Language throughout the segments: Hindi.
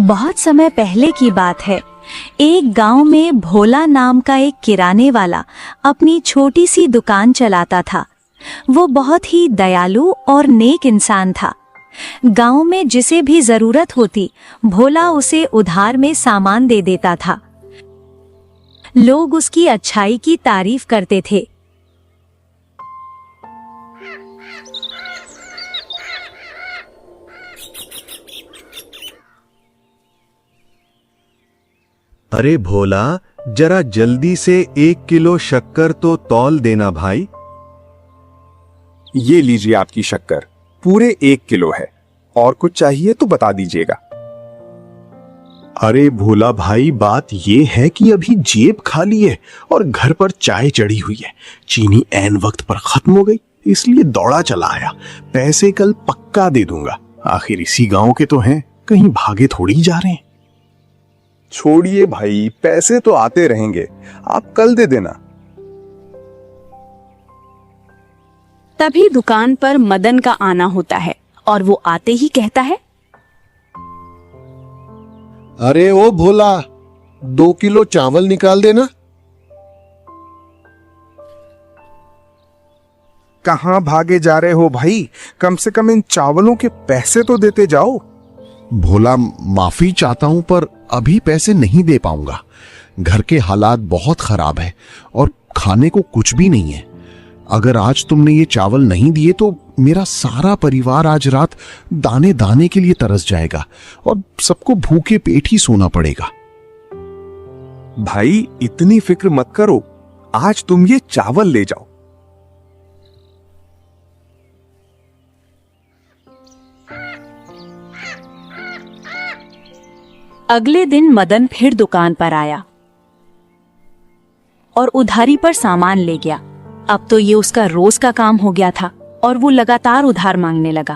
बहुत समय पहले की बात है। एक गांव में भोला नाम का एक किराने वाला अपनी छोटी सी दुकान चलाता था। वो बहुत ही दयालु और नेक इंसान था। गांव में जिसे भी जरूरत होती, भोला उसे उधार में सामान दे देता था। लोग उसकी अच्छाई की तारीफ करते थे। अरे भोला, जरा जल्दी से 1 किलो शक्कर तो तौल देना भाई। ये लीजिए आपकी शक्कर, पूरे 1 किलो है। और कुछ चाहिए तो बता दीजिएगा। अरे भोला भाई, बात ये है कि अभी जेब खाली है और घर पर चाय चढ़ी हुई है। चीनी ऐन वक्त पर खत्म हो गई, इसलिए दौड़ा चला आया। पैसे कल पक्का दे दूंगा, आखिर इसी गांव के तो हैं, कहीं भागे थोड़ी जा रहे हैं। छोड़िए भाई, पैसे तो आते रहेंगे, आप कल दे देना। तभी दुकान पर मदन का आना होता है और वो आते ही कहता है, अरे ओ भोला, 2 किलो चावल निकाल देना। कहां भागे जा रहे हो भाई? कम से कम इन चावलों के पैसे तो देते जाओ। भोला, माफी चाहता हूं पर अभी पैसे नहीं दे पाऊंगा। घर के हालात बहुत खराब है और खाने को कुछ भी नहीं है। अगर आज तुमने ये चावल नहीं दिए तो मेरा सारा परिवार आज रात दाने दाने के लिए तरस जाएगा और सबको भूखे पेट ही सोना पड़ेगा। भाई, इतनी फिक्र मत करो, आज तुम ये चावल ले जाओ। अगले दिन मदन फिर दुकान पर आया और उधारी पर सामान ले गया। अब तो ये उसका रोज का काम हो गया था और वो लगातार उधार मांगने लगा।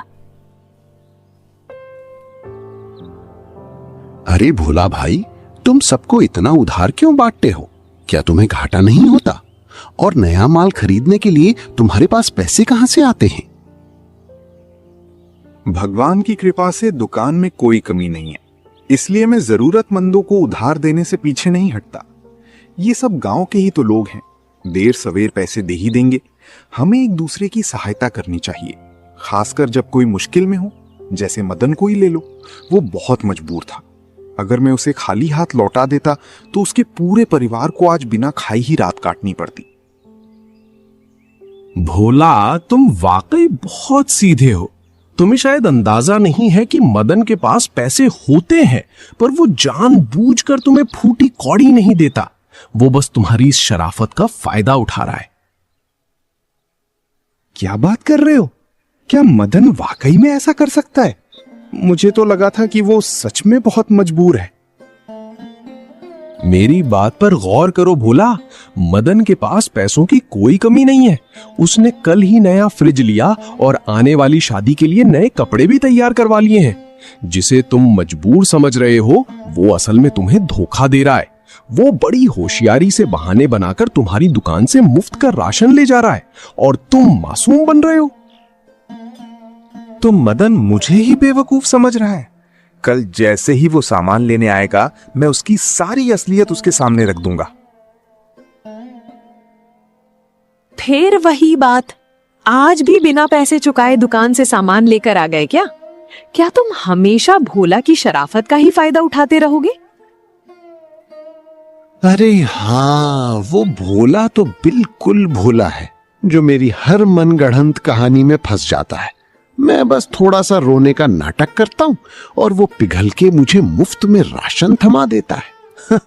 अरे भोला भाई, तुम सबको इतना उधार क्यों बांटते हो? क्या तुम्हें घाटा नहीं होता? और नया माल खरीदने के लिए तुम्हारे पास पैसे कहां से आते हैं? भगवान की कृपा से दुकान में कोई कमी नहीं है, इसलिए मैं जरूरतमंदों को उधार देने से पीछे नहीं हटता। ये सब गांव के ही तो लोग हैं, देर सवेर पैसे दे ही देंगे। हमें एक दूसरे की सहायता करनी चाहिए, खासकर जब कोई मुश्किल में हो। जैसे मदन को ही ले लो, वो बहुत मजबूर था। अगर मैं उसे खाली हाथ लौटा देता तो उसके पूरे परिवार को आज बिना खाई ही रात काटनी पड़ती। भोला, तुम वाकई बहुत सीधे हो। तुम्हें शायद अंदाजा नहीं है कि मदन के पास पैसे होते हैं, पर वो जानबूझकर तुम्हें फूटी कौड़ी नहीं देता। वो बस तुम्हारी इस शराफत का फायदा उठा रहा है। क्या बात कर रहे हो? क्या मदन वाकई में ऐसा कर सकता है? मुझे तो लगा था कि वो सच में बहुत मजबूर है। मेरी बात पर गौर करो भोला, मदन के पास पैसों की कोई कमी नहीं है। उसने कल ही नया फ्रिज लिया और आने वाली शादी के लिए नए कपड़े भी तैयार करवा लिए हैं। जिसे तुम मजबूर समझ रहे हो, वो असल में तुम्हें धोखा दे रहा है। वो बड़ी होशियारी से बहाने बनाकर तुम्हारी दुकान से मुफ्त का राशन ले जा रहा है और तुम मासूम बन रहे हो। तो मदन मुझे ही बेवकूफ समझ रहा है। कल जैसे ही वो सामान लेने आएगा, मैं उसकी सारी असलियत उसके सामने रख दूंगा। फिर वही बात, आज भी बिना पैसे चुकाए दुकान से सामान लेकर आ गए क्या? क्या तुम हमेशा भोला की शराफत का ही फायदा उठाते रहोगे? अरे हाँ, वो भोला तो बिल्कुल भोला है, जो मेरी हर मनगढ़ंत कहानी में फंस जाता है। मैं बस थोड़ा सा रोने का नाटक करता हूं और वो पिघल के मुझे मुफ्त में राशन थमा देता है।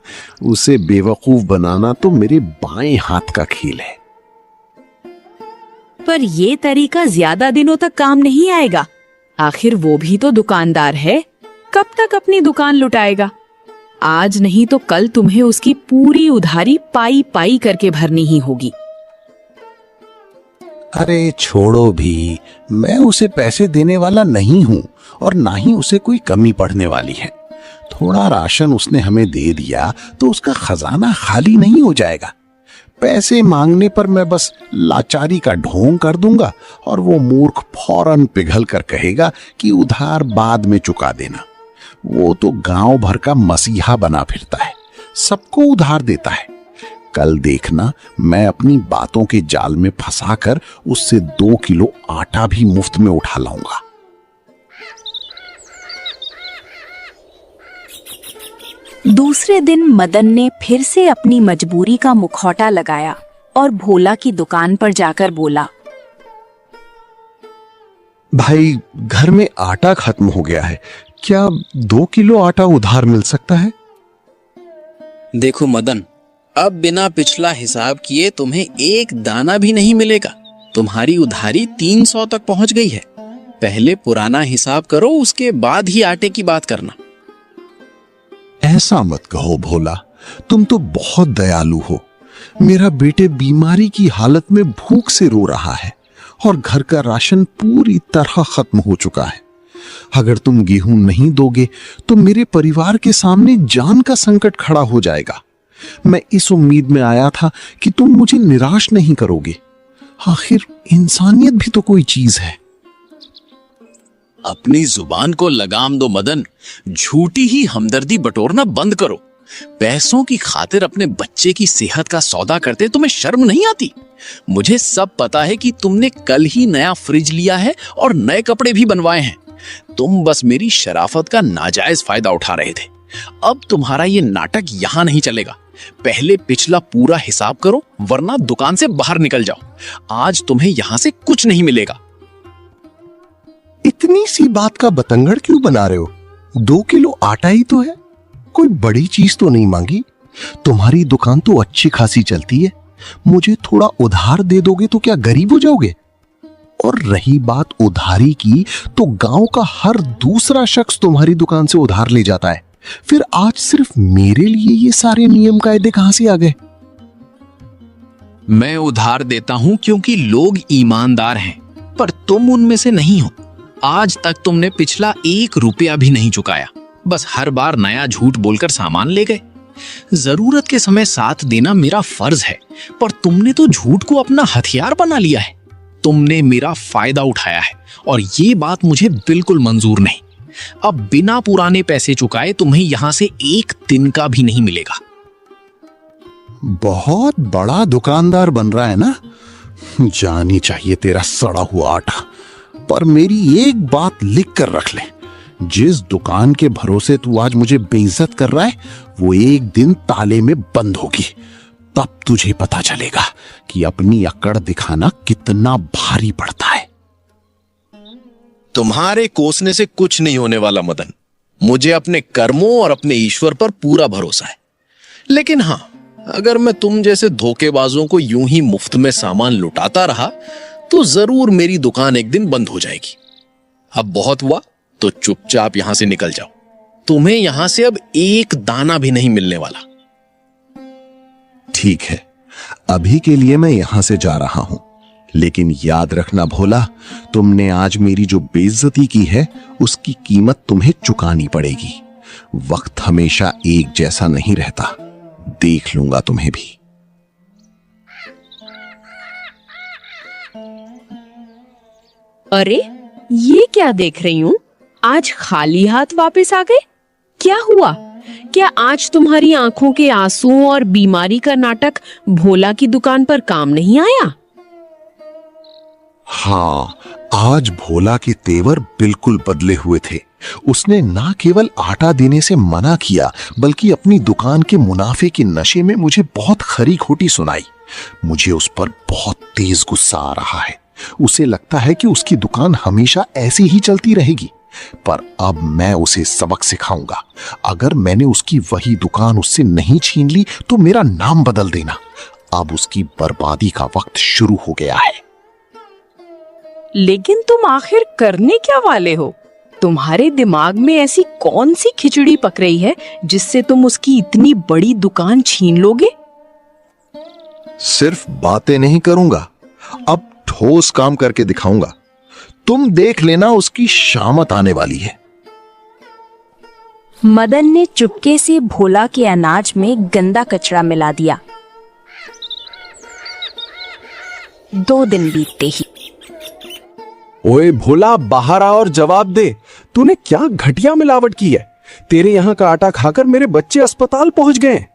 उसे बेवकूफ बनाना तो मेरे बाएं हाथ का खेल है। पर ये तरीका ज्यादा दिनों तक काम नहीं आएगा। आखिर वो भी तो दुकानदार है, कब तक अपनी दुकान लुटाएगा? आज नहीं तो कल तुम्हें उसकी पूरी उधारी पाई पाई करके भरनी ही होगी। अरे छोड़ो भी, मैं उसे पैसे देने वाला नहीं हूं और ना ही उसे कोई कमी पड़ने वाली है। थोड़ा राशन उसने हमें दे दिया तो उसका खजाना खाली नहीं हो जाएगा। पैसे मांगने पर मैं बस लाचारी का ढोंग कर दूंगा और वो मूर्ख फौरन पिघल कर कहेगा कि उधार बाद में चुका देना। वो तो गांव भर का मसीहा बना फिरता है, सबको उधार देता है। कल देखना, मैं अपनी बातों के जाल में फंसाकर उससे 2 किलो आटा भी मुफ्त में उठा लाऊंगा। दूसरे दिन मदन ने फिर से अपनी मजबूरी का मुखौटा लगाया और भोला की दुकान पर जाकर बोला, भाई, घर में आटा खत्म हो गया है, क्या 2 किलो आटा उधार मिल सकता है? देखो मदन, अब बिना पिछला हिसाब किए तुम्हें एक दाना भी नहीं मिलेगा। तुम्हारी उधारी 300 तक पहुंच गई है। पहले पुराना हिसाब करो, उसके बाद ही आटे की बात करना। ऐसा मत कहो भोला, तुम तो बहुत दयालु हो। मेरा बेटे बीमारी की हालत में भूख से रो रहा है और घर का राशन पूरी तरह खत्म हो चुका है। अगर तुम गेहूं नहीं दोगे तो मेरे परिवार के सामने जान का संकट खड़ा हो जाएगा। मैं इस उम्मीद में आया था कि तुम मुझे निराश नहीं करोगे। आखिर इंसानियत भी तो कोई चीज है। अपनी जुबान को लगाम दो मदन, झूठी ही हमदर्दी बटोरना बंद करो। पैसों की खातिर अपने बच्चे की सेहत का सौदा करते तुम्हें शर्म नहीं आती? मुझे सब पता है कि तुमने कल ही नया फ्रिज लिया है और नए कपड़े भी बनवाए हैं। तुम बस मेरी शराफत का नाजायज फायदा उठा रहे थे। अब तुम्हारा ये नाटक यहां नहीं चलेगा। पहले पिछला पूरा हिसाब करो, वरना दुकान से बाहर निकल जाओ। आज तुम्हें यहां से कुछ नहीं मिलेगा। इतनी सी बात का बतंगड़ क्यों बना रहे हो? 2 किलो आटा ही तो है, कोई बड़ी चीज तो नहीं मांगी। तुम्हारी दुकान तो अच्छी खासी चलती है, मुझे थोड़ा उधार दे दोगे तो क्या गरीब हो जाओगे? और रही बात उधारी की, तो गांव का हर दूसरा शख्स तुम्हारी दुकान से उधार ले जाता है। फिर आज सिर्फ मेरे लिए ये सारे नियम कायदे कहां से आ गए? मैं उधार देता हूं क्योंकि लोग ईमानदार हैं, पर तुम उनमें से नहीं हो। आज तक तुमने पिछला 1 रुपया भी नहीं चुकाया, बस हर बार नया झूठ बोलकर सामान ले गए। जरूरत के समय साथ देना मेरा फर्ज है, पर तुमने तो झूठ को अपना हथियार बना लिया है। तुमने मेरा फायदा उठाया है और ये बात मुझे बिल्कुल मंजूर नहीं। अब बिना पुराने पैसे चुकाए तुम्हें यहां से 1 दिन का भी नहीं मिलेगा। बहुत बड़ा दुकानदार बन रहा है ना? जानी चाहिए तेरा सड़ा हुआ आटा। पर मेरी एक बात लिख कर रख ले, जिस दुकान के भरोसे तू आज मुझे बेइज्जत कर रहा है, वो एक दिन ताले में बंद होगी। तब तुझे पता चलेगा कि अपनी अकड़ दिखाना कितना भारी पड़ता है। तुम्हारे कोसने से कुछ नहीं होने वाला मदन। मुझे अपने कर्मों और अपने ईश्वर पर पूरा भरोसा है। लेकिन हां, अगर मैं तुम जैसे धोखेबाजों को यूं ही मुफ्त में सामान लुटाता रहा तो जरूर मेरी दुकान एक दिन बंद हो जाएगी। अब बहुत हुआ, तो चुपचाप यहां से निकल जाओ। तुम्हें यहां से अब 1 दाना भी नहीं मिलने वाला। ठीक है, अभी के लिए मैं यहां से जा रहा हूं, लेकिन याद रखना भोला, तुमने आज मेरी जो बेइज्जती की है, उसकी कीमत तुम्हें चुकानी पड़ेगी। वक्त हमेशा एक जैसा नहीं रहता, देख लूंगा तुम्हें भी। अरे, ये क्या देख रही हूँ? आज खाली हाथ वापस आ गए? क्या हुआ? क्या आज तुम्हारी आंखों के आंसू और बीमारी का नाटक भोला की दुकान पर काम नहीं आया? हाँ, आज भोला के तेवर बिल्कुल बदले हुए थे। उसने ना केवल आटा देने से मना किया, बल्कि अपनी दुकान के मुनाफे के नशे में मुझे बहुत खरी खोटी सुनाई। मुझे उस पर बहुत तेज गुस्सा आ रहा है। उसे लगता है कि उसकी दुकान हमेशा ऐसी ही चलती रहेगी। पर अब मैं उसे सबक सिखाऊंगा। अगर मैंने उसकी वही दुकान उससे नहीं छीन ली तो मेरा नाम बदल देना। अब उसकी बर्बादी का वक्त शुरू हो गया है। लेकिन तुम आखिर करने क्या वाले हो? तुम्हारे दिमाग में ऐसी कौन सी खिचड़ी पक रही है जिससे तुम उसकी इतनी बड़ी दुकान छीन लोगे? सिर्फ बातें नहीं करूंगा, अब ठोस काम करके दिखाऊंगा। तुम देख लेना, उसकी शामत आने वाली है। मदन ने चुपके से भोला के अनाज में गंदा कचरा मिला दिया। 2 दिन बीतते ही ओए भोला, बाहर आ और जवाब दे। तूने क्या घटिया मिलावट की है? तेरे यहाँ का आटा खाकर मेरे बच्चे अस्पताल पहुंच गए।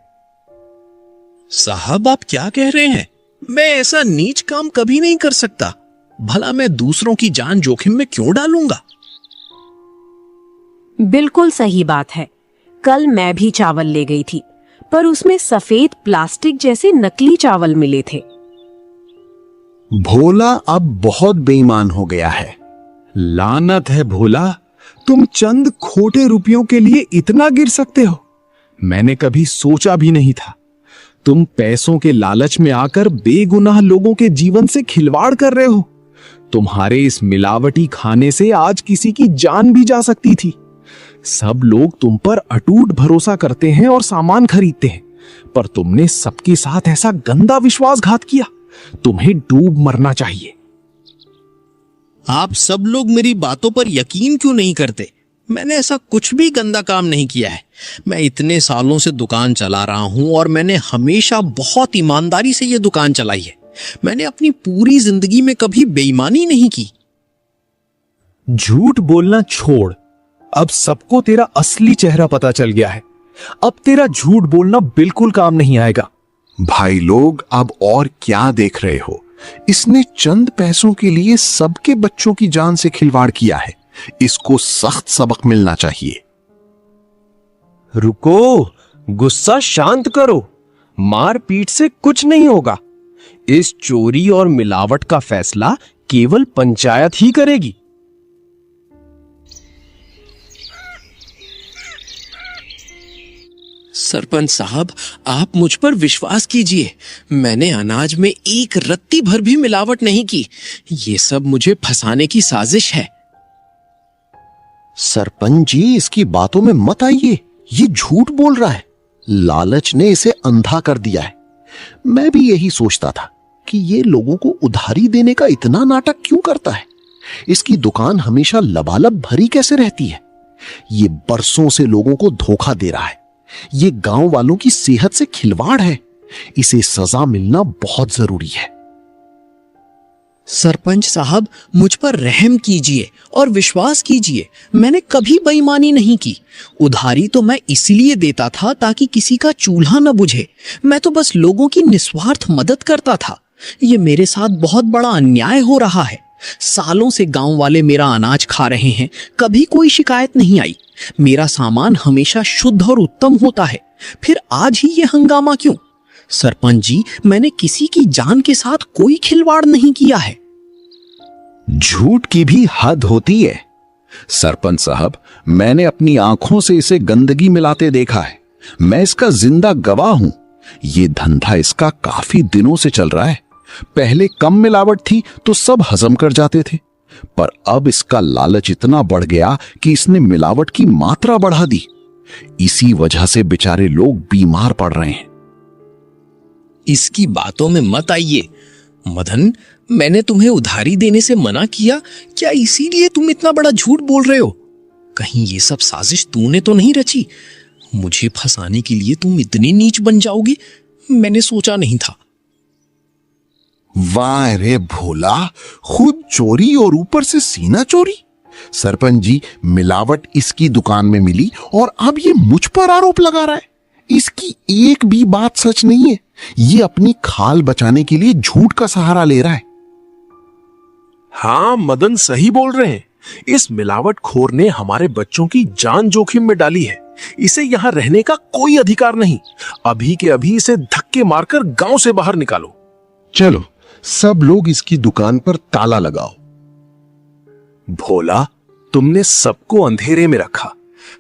साहब, आप क्या कह रहे हैं? मैं ऐसा नीच काम कभी नहीं कर सकता। भला मैं दूसरों की जान जोखिम में क्यों डालूंगा? बिल्कुल सही बात है। कल मैं भी चावल ले गई थी, पर उसमें सफेद प्लास्टिक जैसे नकली चावल मिले थे। भोला अब बहुत बेईमान हो गया है। लानत है भोला, तुम चंद खोटे रुपयों के लिए इतना गिर सकते हो। मैंने कभी सोचा भी नहीं था। तुम पैसों के लालच में आकर बेगुनाह लोगों के जीवन से खिलवाड़ कर रहे हो। तुम्हारे इस मिलावटी खाने से आज किसी की जान भी जा सकती थी। सब लोग तुम पर अटूट भरोसा करते हैं और सामान खरीदते हैं, पर तुमने सबके साथ ऐसा गंदा विश्वासघात किया। तुम्हें डूब मरना चाहिए। आप सब लोग मेरी बातों पर यकीन क्यों नहीं करते? मैंने ऐसा कुछ भी गंदा काम नहीं किया है। मैं इतने सालों से दुकान चला रहा हूं और मैंने हमेशा बहुत ईमानदारी से यह दुकान चलाई है। मैंने अपनी पूरी जिंदगी में कभी बेईमानी नहीं की। झूठ बोलना छोड़। अब सबको तेरा असली चेहरा पता चल गया है। अब तेरा झूठ बोलना बिल्कुल काम नहीं आएगा। भाई लोग, अब और क्या देख रहे हो? इसने चंद पैसों के लिए सबके बच्चों की जान से खिलवाड़ किया है। इसको सख्त सबक मिलना चाहिए। रुको, गुस्सा शांत करो। मारपीट से कुछ नहीं होगा। इस चोरी और मिलावट का फैसला केवल पंचायत ही करेगी। सरपंच साहब, आप मुझ पर विश्वास कीजिए। मैंने अनाज में एक रत्ती भर भी मिलावट नहीं की। ये सब मुझे फंसाने की साजिश है। सरपंच जी, इसकी बातों में मत आइए। ये झूठ बोल रहा है। लालच ने इसे अंधा कर दिया है। मैं भी यही सोचता था कि ये लोगों को उधारी देने का इतना नाटक क्यों करता है। इसकी दुकान हमेशा लबालब भरी कैसे रहती है। ये बरसों से लोगों को धोखा दे रहा है। ये गांव वालों की सेहत से खिलवाड़ है। इसे सजा मिलना बहुत जरूरी है। सरपंच साहब, मुझ पर रहम कीजिए और विश्वास कीजिए। मैंने कभी बेईमानी नहीं की। उधारी तो मैं इसलिए देता था ताकि किसी का चूल्हा न बुझे। मैं तो बस लोगों की निस्वार्थ मदद करता था। ये मेरे साथ बहुत बड़ा अन्याय हो रहा है। सालों से गांव वाले मेरा अनाज खा रहे हैं, कभी कोई शिकायत नहीं आई। मेरा सामान हमेशा शुद्ध और उत्तम होता है, फिर आज ही ये हंगामा क्यों? सरपंच जी, मैंने किसी की जान के साथ कोई खिलवाड़ नहीं किया है। झूठ की भी हद होती है। सरपंच साहब, मैंने अपनी आंखों से इसे गंदगी मिलाते देखा है। मैं इसका जिंदा गवाह हूं। ये धंधा इसका काफी दिनों से चल रहा है। पहले कम मिलावट थी तो सब हजम कर जाते थे, पर अब इसका लालच इतना बढ़ गया कि इसने मिलावट की मात्रा बढ़ा दी। इसी वजह से बेचारे लोग बीमार पड़ रहे हैं। इसकी बातों में मत आइए। मदन, मैंने तुम्हें उधारी देने से मना किया क्या? इसीलिए तुम इतना बड़ा झूठ बोल रहे हो? कहीं ये सब साजिश तूने तो नहीं रची? मुझे फंसाने के लिए तुम इतनी नीच बन जाओगी, मैंने सोचा नहीं था। वाह रे भोला, खुद चोरी और ऊपर से सीना चोरी। सरपंच जी, मिलावट इसकी दुकान में मिली और अब ये मुझ पर आरोप लगा रहा है। इसकी एक भी बात सच नहीं है। ये अपनी खाल बचाने के लिए झूठ का सहारा ले रहा है। हाँ, मदन सही बोल रहे हैं। इस मिलावटखोर ने हमारे बच्चों की जान जोखिम में डाली है। इसे यहाँ रहने का कोई अधिकार नहीं। अभी के अभी इसे धक्के मारकर गांव से बाहर निकालो। चलो, सब लोग इसकी दुकान पर ताला लगाओ। भोला, तुमने सबको अंधेरे में रखा।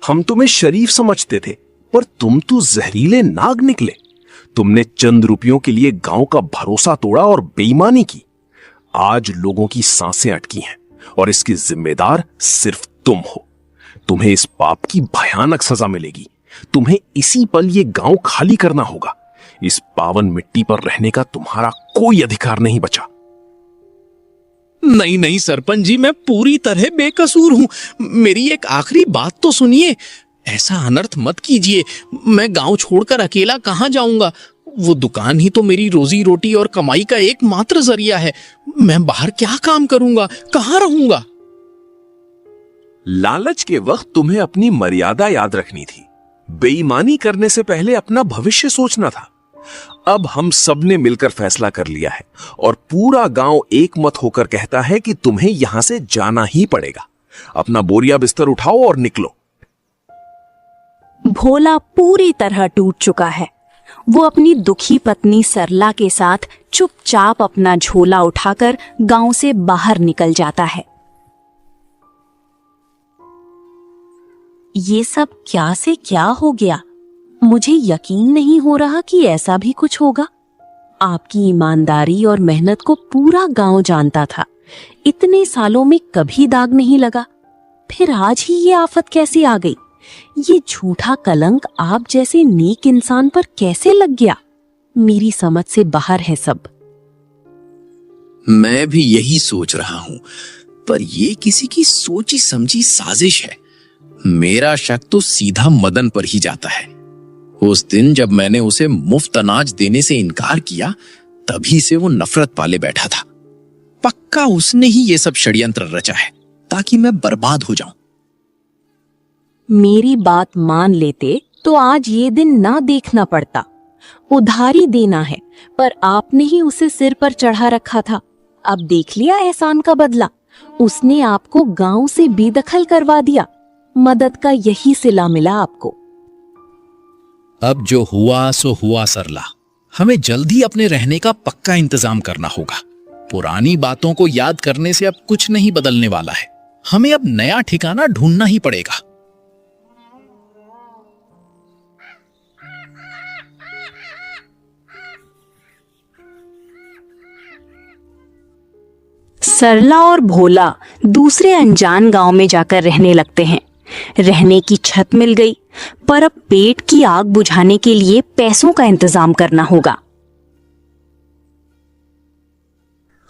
हम तुम्हें शरीफ समझते थे, पर तुम तो जहरीले नाग निकले। तुमने चंद रुपयों के लिए गांव का भरोसा तोड़ा और बेईमानी की। आज लोगों की सांसें अटकी हैं और इसकी जिम्मेदार सिर्फ तुम हो। तुम्हें इस पाप की भयानक सजा मिलेगी। तुम्हें इसी पल ये गांव खाली करना होगा। इस पावन मिट्टी पर रहने का तुम्हारा कोई अधिकार नहीं बचा। नहीं नहीं सरपंच जी, मैं पूरी तरह बेकसूर हूं। मेरी एक आखिरी बात तो सुनिए। ऐसा अनर्थ मत कीजिए। मैं गांव छोड़कर अकेला कहां जाऊंगा? वो दुकान ही तो मेरी रोजी रोटी और कमाई का एकमात्र जरिया है। मैं बाहर क्या काम करूंगा, कहां रहूंगा? लालच के वक्त तुम्हें अपनी मर्यादा याद रखनी थी। बेईमानी करने से पहले अपना भविष्य सोचना था। अब हम सब ने मिलकर फैसला कर लिया है और पूरा गांव एक मत होकर कहता है कि तुम्हें यहां से जाना ही पड़ेगा। अपना बोरिया बिस्तर उठाओ और निकलो। भोला पूरी तरह टूट चुका है। वो अपनी दुखी पत्नी सरला के साथ चुपचाप अपना झोला उठाकर गांव से बाहर निकल जाता है। ये सब क्या से क्या हो गया? मुझे यकीन नहीं हो रहा कि ऐसा भी कुछ होगा। आपकी ईमानदारी और मेहनत को पूरा गांव जानता था। इतने सालों में कभी दाग नहीं लगा, फिर आज ही ये आफत कैसे आ गई? ये झूठा कलंक आप जैसे नेक इंसान पर कैसे लग गया? मेरी समझ से बाहर है सब। मैं भी यही सोच रहा हूं, पर ये किसी की सोची समझी साजिश है। मेरा शक तो सीधा मदन पर ही जाता है। उस दिन जब मैंने उसे मुफ्त अनाज देने से इनकार किया, तभी से वो नफरत पाले बैठा था। पक्का उसने ही ये सब षड्यंत्र रचा है ताकि मैं बर्बाद हो जाऊं। मेरी बात मान लेते तो आज ये दिन ना देखना पड़ता। उधारी देना है, पर आपने ही उसे सिर पर चढ़ा रखा था। अब देख लिया एहसान का बदला। उसने आपको गांव से बेदखल करवा दिया। मदद का यही सिला मिला आपको। अब जो हुआ सो हुआ सरला। हमें जल्दी अपने रहने का पक्का इंतजाम करना होगा। पुरानी बातों को याद करने से अब कुछ नहीं बदलने वाला है। हमें अब नया ठिकाना ढूंढना ही पड़ेगा। सरला और भोला दूसरे अनजान गांव में जाकर रहने लगते हैं। रहने की छत मिल गई, पर अब पेट की आग बुझाने के लिए पैसों का इंतजाम करना होगा।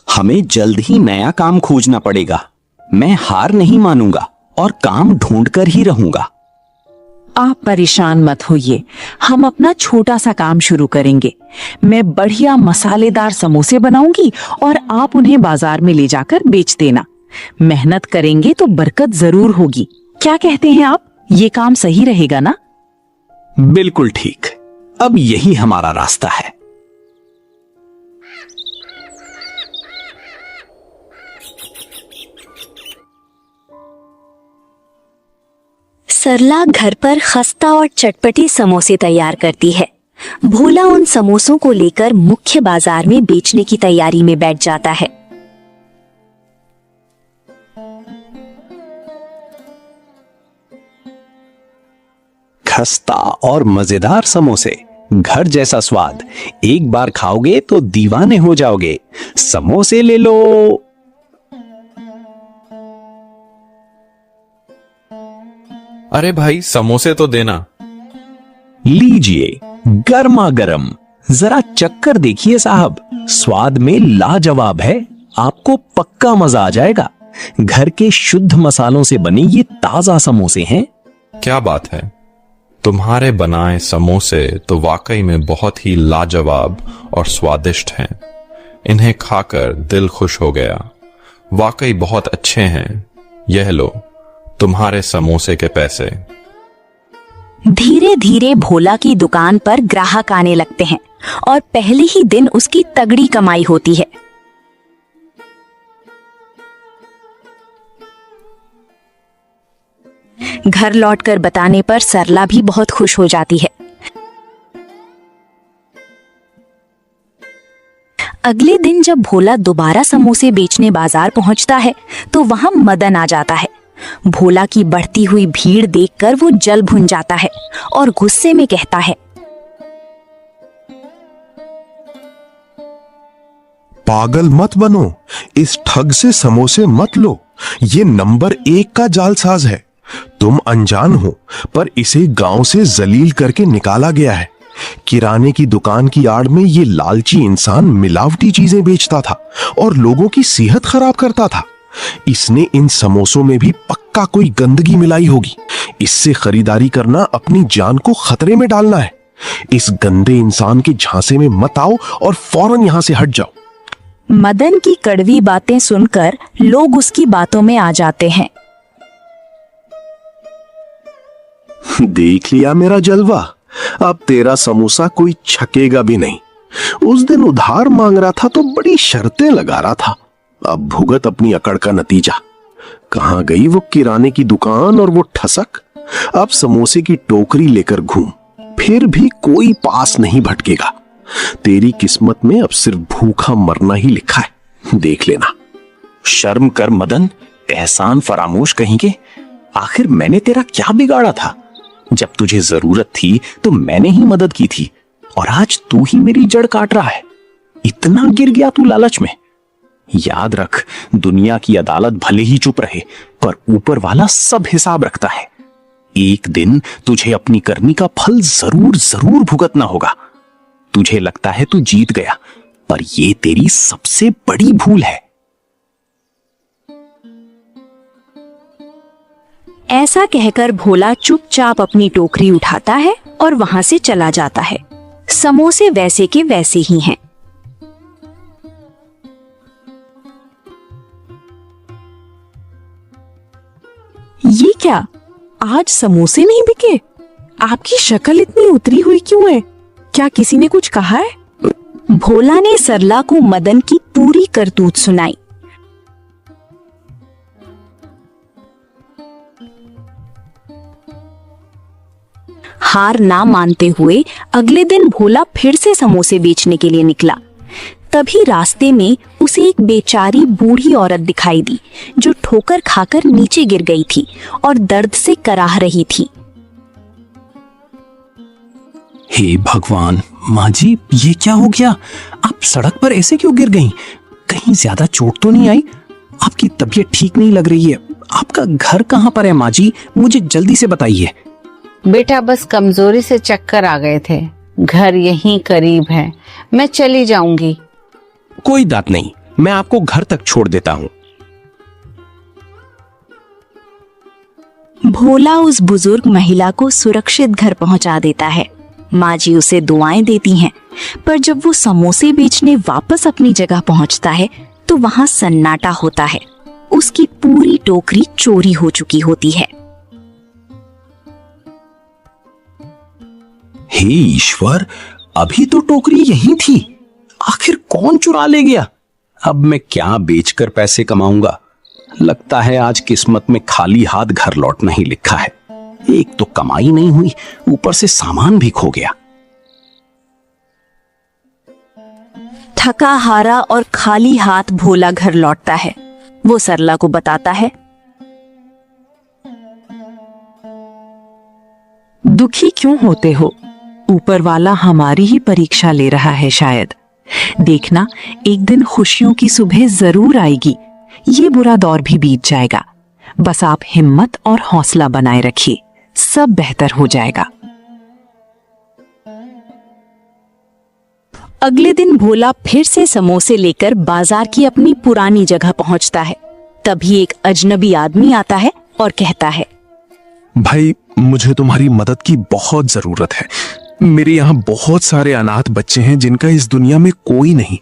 हमें जल्द ही नया काम खोजना पड़ेगा। मैं हार नहीं मानूंगा और काम ढूंढकर ही रहूंगा। आप परेशान मत होइए, हम अपना छोटा सा काम शुरू करेंगे। मैं बढ़िया मसालेदार समोसे बनाऊंगी और आप उन्हें बाजार में ले जाकर बेच देना। मेहनत करेंगे तो बरकत जरूर होगी। क्या कहते हैं आप? ये काम सही रहेगा ना? बिल्कुल ठीक। अब यही हमारा रास्ता है। सरला घर पर खस्ता और चटपटी समोसे तैयार करती है। भोला उन समोसों को लेकर मुख्य बाजार में बेचने की तैयारी में बैठ जाता है। खस्ता और मजेदार समोसे, घर जैसा स्वाद। एक बार खाओगे तो दीवाने हो जाओगे। समोसे ले लो। अरे भाई, समोसे तो देना। लीजिए, गर्मा गर्म। जरा चक्कर देखिए साहब, स्वाद में लाजवाब है। आपको पक्का मजा आ जाएगा। घर के शुद्ध मसालों से बने ये ताजा समोसे हैं। क्या बात है, तुम्हारे बनाए समोसे तो वाकई में बहुत ही लाजवाब और स्वादिष्ट हैं। इन्हें खाकर दिल खुश हो गया। वाकई बहुत अच्छे हैं। यह लो, तुम्हारे समोसे के पैसे। धीरे धीरे भोला की दुकान पर ग्राहक आने लगते हैं और पहले ही दिन उसकी तगड़ी कमाई होती है। घर लौटकर बताने पर सरला भी बहुत खुश हो जाती है। अगले दिन जब भोला दोबारा समोसे बेचने बाजार पहुंचता है तो वहां मदन आ जाता है। भोला की बढ़ती हुई भीड़ देखकर वो जल भुन जाता है और गुस्से में कहता है, पागल मत बनो, इस ठग से समोसे मत लो। ये नंबर 1 का जालसाज है। तुम अनजान हो, पर इसे गांव से जलील करके निकाला गया है। किराने की दुकान की आड़ में ये लालची इंसान मिलावटी चीजें बेचता था और लोगों की सेहत खराब करता था। इसने इन समोसों में भी पक्का कोई गंदगी मिलाई होगी। इससे खरीदारी करना अपनी जान को खतरे में डालना है। इस गंदे इंसान के झांसे में मत आओ और फौरन यहां से हट जाओ। मदन की कड़वी बातें सुनकर लोग उसकी बातों में आ जाते हैं। देख लिया मेरा जलवा, अब तेरा समोसा कोई छकेगा भी नहीं। उस दिन उधार मांग रहा था तो बड़ी शर्तें लगा रहा था, अब भुगत अपनी अकड़ का नतीजा। कहां गई वो किराने की दुकान और वो ठसक। अब समोसे की टोकरी लेकर घूम, फिर भी कोई पास नहीं भटकेगा। तेरी किस्मत में अब सिर्फ भूखा मरना ही लिखा है, देख लेना। शर्म कर मदन, एहसान फरामोश कहेंगे। आखिर मैंने तेरा क्या बिगाड़ा था? जब तुझे जरूरत थी तो मैंने ही मदद की थी, और आज तू ही मेरी जड़ काट रहा है। इतना गिर गया तू लालच में। याद रख, दुनिया की अदालत भले ही चुप रहे, पर ऊपर वाला सब हिसाब रखता है। एक दिन तुझे अपनी करनी का फल जरूर जरूर भुगतना होगा। तुझे लगता है तू जीत गया, पर यह तेरी सबसे बड़ी भूल है। ऐसा कहकर भोला चुपचाप अपनी टोकरी उठाता है और वहां से चला जाता है। समोसे वैसे के वैसे ही हैं। ये क्या, आज समोसे नहीं बिके? आपकी शक्ल इतनी उतरी हुई क्यों है? क्या किसी ने कुछ कहा है? भोला ने सरला को मदन की पूरी करतूत सुनाई। हार ना मानते हुए अगले दिन भोला फिर से समोसे बेचने के लिए निकला। तभी रास्ते में उसे एक बेचारी बूढ़ी औरत दिखाई दी, जो ठोकर खाकर नीचे गिर गई थी और दर्द से कराह रही थी। हे भगवान, माँ जी, ये क्या हो गया? आप सड़क पर ऐसे क्यों गिर गईं? कहीं ज्यादा चोट तो नहीं आई? आपकी तबीयत ठीक नहीं लग रही है। आपका घर कहाँ पर है माँ जी? मुझे जल्दी से बताइए। बेटा, बस कमजोरी से चक्कर आ गए थे। घर यहीं करीब है, मैं चली जाऊंगी। कोई बात नहीं, मैं आपको घर तक छोड़ देता हूँ। भोला उस बुजुर्ग महिला को सुरक्षित घर पहुंचा देता है। माँ जी उसे दुआएं देती हैं, पर जब वो समोसे बेचने वापस अपनी जगह पहुंचता है तो वहां सन्नाटा होता है। उसकी पूरी टोकरी चोरी हो चुकी होती है। हे ईश्वर, अभी तो टोकरी यहीं थी, आखिर कौन चुरा ले गया? अब मैं क्या बेचकर पैसे कमाऊंगा? लगता है आज किस्मत में खाली हाथ घर लौटना ही लिखा है। एक तो कमाई नहीं हुई, ऊपर से सामान भी खो गया। थका हारा और खाली हाथ भोला घर लौटता है। वो सरला को बताता है, दुखी क्यों होते हो? ऊपर वाला हमारी ही परीक्षा ले रहा है शायद। देखना, एक दिन खुशियों की सुबह जरूर आएगी। ये बुरा दौर भी बीत जाएगा। बस आप हिम्मत और हौसला बनाए रखिए, सब बेहतर हो जाएगा। अगले दिन भोला फिर से समोसे लेकर बाजार की अपनी पुरानी जगह पहुंचता है। तभी एक अजनबी आदमी आता है और कहता है, भाई, मुझे तुम्हारी मदद की बहुत जरूरत है। मेरे यहाँ बहुत सारे अनाथ बच्चे हैं जिनका इस दुनिया में कोई नहीं।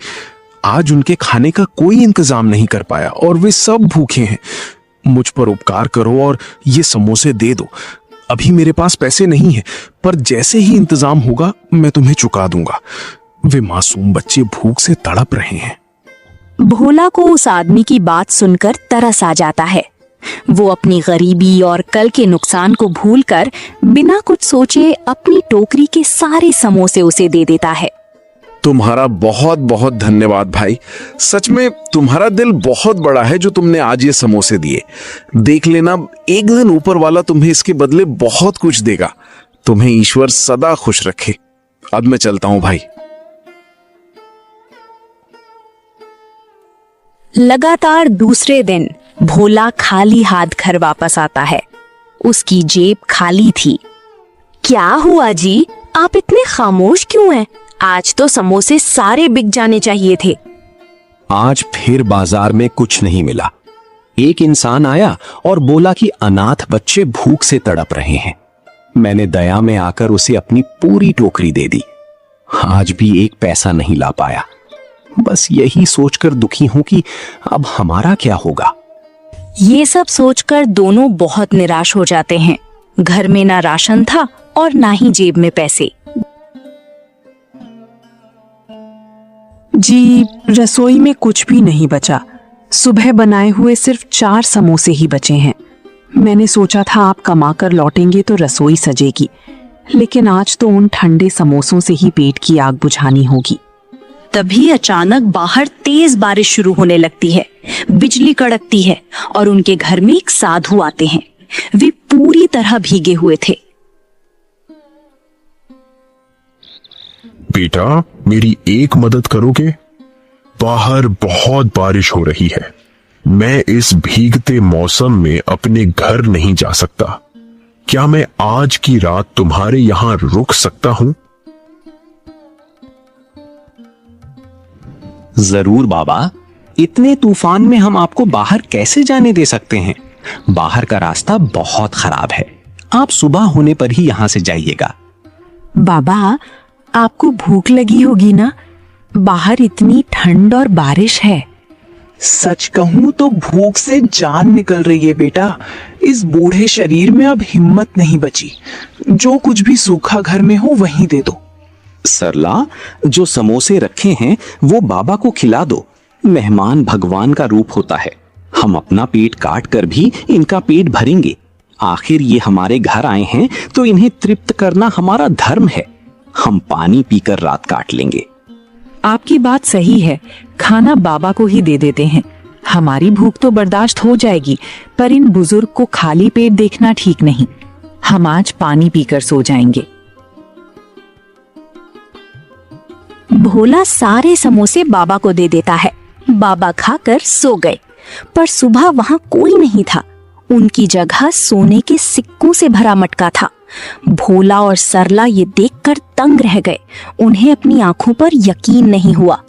आज उनके खाने का कोई इंतजाम नहीं कर पाया और वे सब भूखे हैं। मुझ पर उपकार करो और ये समोसे दे दो। अभी मेरे पास पैसे नहीं है, पर जैसे ही इंतजाम होगा मैं तुम्हें चुका दूंगा। वे मासूम बच्चे भूख से तड़प रहे हैं। भोला को उस आदमी की बात सुनकर तरस आ जाता है। वो अपनी गरीबी और कल के नुकसान को भूलकर बिना कुछ सोचे अपनी टोकरी के सारे समोसे उसे दे देता है। तुम्हारा बहुत बहुत धन्यवाद भाई। सच में तुम्हारा दिल बहुत बड़ा है जो तुमने आज ये समोसे दिए। देख लेना, एक दिन ऊपर वाला तुम्हें इसके बदले बहुत कुछ देगा। तुम्हें ईश्वर सदा खुश रखे। अब मैं चलता हूं भाई। लगातार दूसरे दिन भोला खाली हाथ घर वापस आता है। उसकी जेब खाली थी। क्या हुआ जी, आप इतने खामोश क्यों हैं? आज तो समोसे सारे बिक जाने चाहिए थे। आज फिर बाजार में कुछ नहीं मिला। एक इंसान आया और बोला कि अनाथ बच्चे भूख से तड़प रहे हैं। मैंने दया में आकर उसे अपनी पूरी टोकरी दे दी। आज भी एक पैसा नहीं ला पाया। बस यही सोचकर दुखी हूं कि अब हमारा क्या होगा। ये सब सोचकर दोनों बहुत निराश हो जाते हैं। घर में ना राशन था और ना ही जेब में पैसे। जी, रसोई में कुछ भी नहीं बचा। सुबह बनाए हुए सिर्फ 4 समोसे ही बचे हैं। मैंने सोचा था आप कमा कर लौटेंगे तो रसोई सजेगी, लेकिन आज तो उन ठंडे समोसों से ही पेट की आग बुझानी होगी। तभी अचानक बाहर तेज बारिश शुरू होने लगती है, बिजली कड़कती है और उनके घर में एक साधु आते हैं। वे पूरी तरह भीगे हुए थे। बेटा, मेरी एक मदद करोगे? बाहर बहुत बारिश हो रही है। मैं इस भीगते मौसम में अपने घर नहीं जा सकता। क्या मैं आज की रात तुम्हारे यहां रुक सकता हूं? जरूर बाबा, इतने तूफान में हम आपको बाहर कैसे जाने दे सकते हैं? बाहर का रास्ता बहुत खराब है। आप सुबह होने पर ही यहां से जाइएगा। बाबा, आपको भूख लगी होगी ना? बाहर इतनी ठंड और बारिश है। सच कहूं तो भूख से जान निकल रही है बेटा। इस बूढ़े शरीर में अब हिम्मत नहीं बची। जो कुछ भी सूखा घर में हो वहीं दे दो। सरला, जो समोसे रखे हैं वो बाबा को खिला दो। मेहमान भगवान का रूप होता है। हम अपना पेट काट कर भी इनका पेट भरेंगे। आखिर ये हमारे घर आए हैं तो इन्हें तृप्त करना हमारा धर्म है। हम पानी पीकर रात काट लेंगे। आपकी बात सही है। खाना बाबा को ही दे देते हैं। हमारी भूख तो बर्दाश्त हो जाएगी, पर इन बुजुर्ग को खाली पेट देखना ठीक नहीं। हम आज पानी पीकर सो जाएंगे। भोला सारे समोसे बाबा को दे देता है। बाबा खाकर सो गए, पर सुबह वहां कोई नहीं था। उनकी जगह सोने के सिक्कों से भरा मटका था। भोला और सरला ये देखकर तंग रह गए। उन्हें अपनी आंखों पर यकीन नहीं हुआ।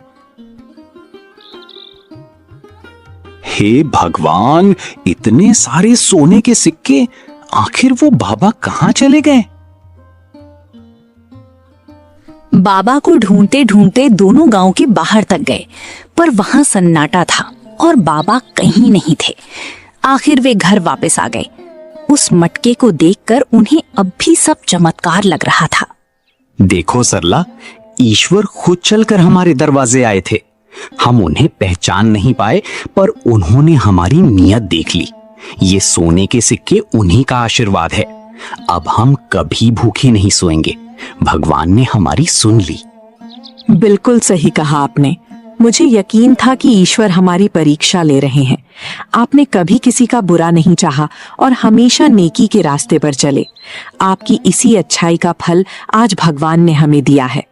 हे भगवान, इतने सारे सोने के सिक्के! आखिर वो बाबा कहाँ चले गए? बाबा को ढूंढते ढूंढते दोनों गांव के बाहर तक गए, पर वहां सन्नाटा था और बाबा कहीं नहीं थे। आखिर वे घर वापस आ गए। उस मटके को देखकर उन्हें अब भी सब चमत्कार लग रहा था। देखो सरला, ईश्वर खुद चलकर हमारे दरवाजे आए थे। हम उन्हें पहचान नहीं पाए, पर उन्होंने हमारी नियत देख ली। ये सोने के सिक्के उन्हीं का आशीर्वाद है। अब हम कभी भूखे नहीं सोएंगे। भगवान ने हमारी सुन ली। बिल्कुल सही कहा आपने। मुझे यकीन था कि ईश्वर हमारी परीक्षा ले रहे हैं। आपने कभी किसी का बुरा नहीं चाहा और हमेशा नेकी के रास्ते पर चले। आपकी इसी अच्छाई का फल आज भगवान ने हमें दिया है।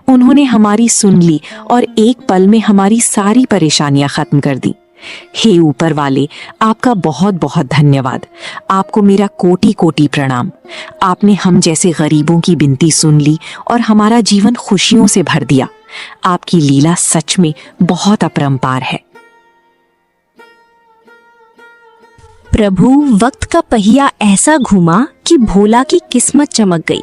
उन्होंने हमारी सुन ली और एक पल में हमारी सारी परेशानियां खत्म कर दी। हे ऊपर वाले, आपका बहुत बहुत धन्यवाद। आपको मेरा कोटि कोटि प्रणाम। आपने हम जैसे गरीबों की विनती सुन ली और हमारा जीवन खुशियों से भर दिया। आपकी लीला सच में बहुत अपरंपार है। प्रभु, वक्त का पहिया ऐसा घूमा कि भोला की किस्मत चमक गई।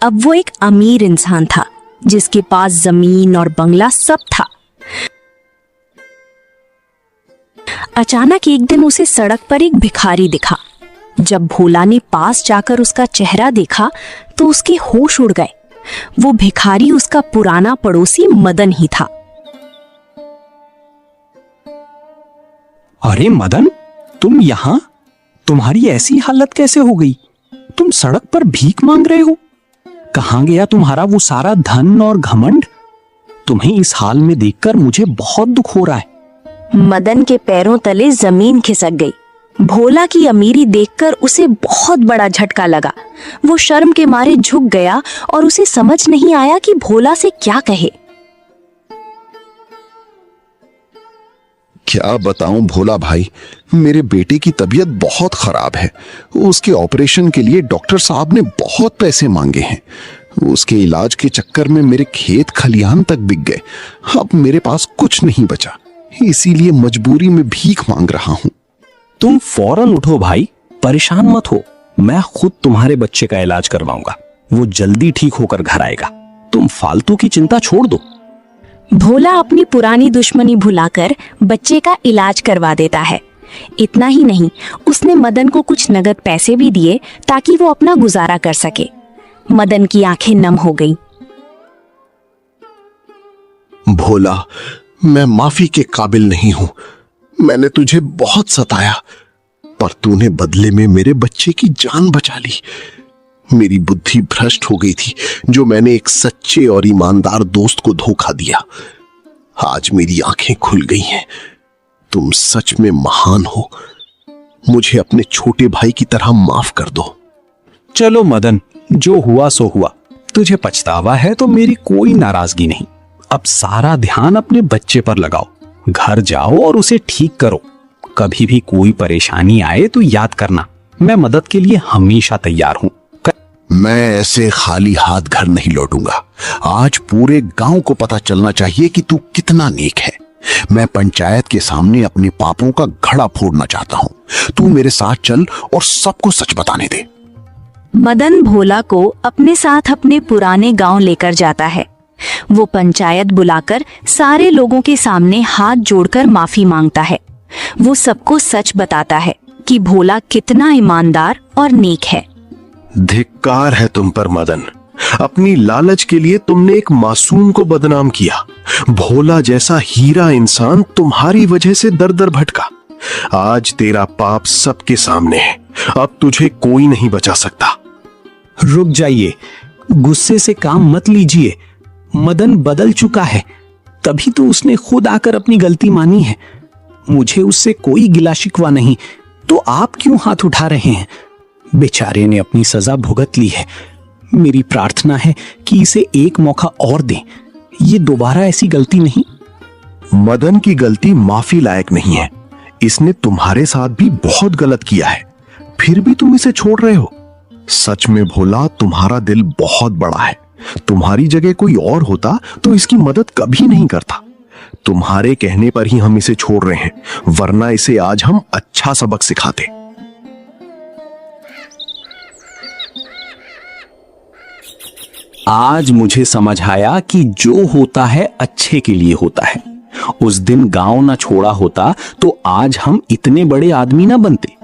अब वो एक अमीर इंसान था, जिसके पास जमीन और बंगला सब था। अचानक एक दिन उसे सड़क पर एक भिखारी दिखा। जब भोला ने पास जाकर उसका चेहरा देखा तो उसके होश उड़ गए। वो भिखारी उसका पुराना पड़ोसी मदन ही था। अरे मदन, तुम यहाँ? तुम्हारी ऐसी हालत कैसे हो गई? तुम सड़क पर भीख मांग रहे हो? कहाँ गया तुम्हारा वो सारा धन और घमंड? तुम्हें इस हाल में देखकर मुझे बहुत दुख हो रहा है। मदन के पैरों तले जमीन खिसक गई। भोला की अमीरी देखकर उसे बहुत बड़ा झटका लगा। वो शर्म के मारे झुक गया और उसे समझ नहीं आया कि भोला से क्या कहे। क्या बताऊं भोला भाई, मेरे बेटे की तबीयत बहुत खराब है। उसके ऑपरेशन के लिए डॉक्टर साहब ने बहुत पैसे मांगे हैं। उसके इलाज के चक्कर में मेरे खेत खलिहान तक बिक गए। अब मेरे पास कुछ नहीं बचा, इसीलिए मजबूरी में भीख मांग रहा हूं। तुम फौरन उठो भाई, परेशान मत हो। मैं खुद तुम्हारे बच्चे का इलाज करवाऊंगा। वो जल्दी ठीक होकर घर आएगा। तुम फालतू की चिंता छोड़ दो। भोला अपनी पुरानी दुश्मनी भुलाकर बच्चे का इलाज करवा देता है। इतना ही नहीं, उसने मदन को कुछ नगद पैसे भी दिए ताकि वो अपना गुजारा कर सके। मदन की आंखें नम हो गईं। भोला, मैं माफी के काबिल नहीं हूं। मैंने तुझे बहुत सताया, पर तूने बदले में मेरे बच्चे की जान बचा ली। मेरी बुद्धि भ्रष्ट हो गई थी जो मैंने एक सच्चे और ईमानदार दोस्त को धोखा दिया। आज मेरी आंखें खुल गई हैं। तुम सच में महान हो। मुझे अपने छोटे भाई की तरह माफ कर दो। चलो मदन, जो हुआ सो हुआ। तुझे पछतावा है तो मेरी कोई नाराजगी नहीं। अब सारा ध्यान अपने बच्चे पर लगाओ। घर जाओ और उसे ठीक करो। कभी भी कोई परेशानी आए तो याद करना, मैं मदद के लिए हमेशा तैयार हूं। मैं ऐसे खाली हाथ घर नहीं लौटूंगा। आज पूरे गांव को पता चलना चाहिए कि तू कितना नेक है। मैं पंचायत के सामने अपने पापों का घड़ा फोड़ना चाहता हूं। तू मेरे साथ चल और सबको सच बताने दे। मदन भोला को अपने साथ अपने पुराने गांव लेकर जाता है। वो पंचायत बुलाकर सारे लोगों के सामने हाथ जोड़कर माफी मांगता है। वो सबको सच बताता है कि भोला कितना ईमानदार और नेक है। धिक्कार है तुम पर मदन। अपनी लालच के लिए तुमने एक मासूम को बदनाम किया। भोला जैसा हीरा इंसान तुम्हारी वजह से दर दर भटका। आज तेरा पाप सबके सामने है। अब तुझे कोई नहीं बचा सकता। रुक जाइए, गुस्से से काम मत लीजिए। मदन बदल चुका है, तभी तो उसने खुद आकर अपनी गलती मानी है। मुझे उससे कोई गिला शिकवा नहीं, तो आप क्यों हाथ उठा रहे हैं? बेचारे ने अपनी सजा भुगत ली है। मेरी प्रार्थना है कि इसे एक मौका और दें। ये दोबारा ऐसी गलती नहीं। मदन की गलती माफी लायक नहीं है। इसने तुम्हारे साथ भी बहुत गलत किया है, फिर भी तुम इसे छोड़ रहे हो। सच में भोला, तुम्हारा दिल बहुत बड़ा है। तुम्हारी जगह कोई और होता तो इसकी मदद कभी नहीं करता। तुम्हारे कहने पर ही हम इसे छोड़ रहे हैं, वरना इसे आज हम अच्छा सबक सिखाते। आज मुझे समझ आया कि जो होता है अच्छे के लिए होता है। उस दिन गांव ना छोड़ा होता तो आज हम इतने बड़े आदमी ना बनते।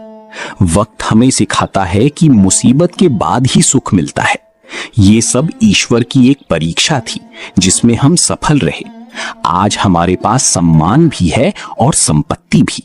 वक्त हमें सिखाता है कि मुसीबत के बाद ही सुख मिलता है। ये सब ईश्वर की एक परीक्षा थी जिसमें हम सफल रहे। आज हमारे पास सम्मान भी है और संपत्ति भी।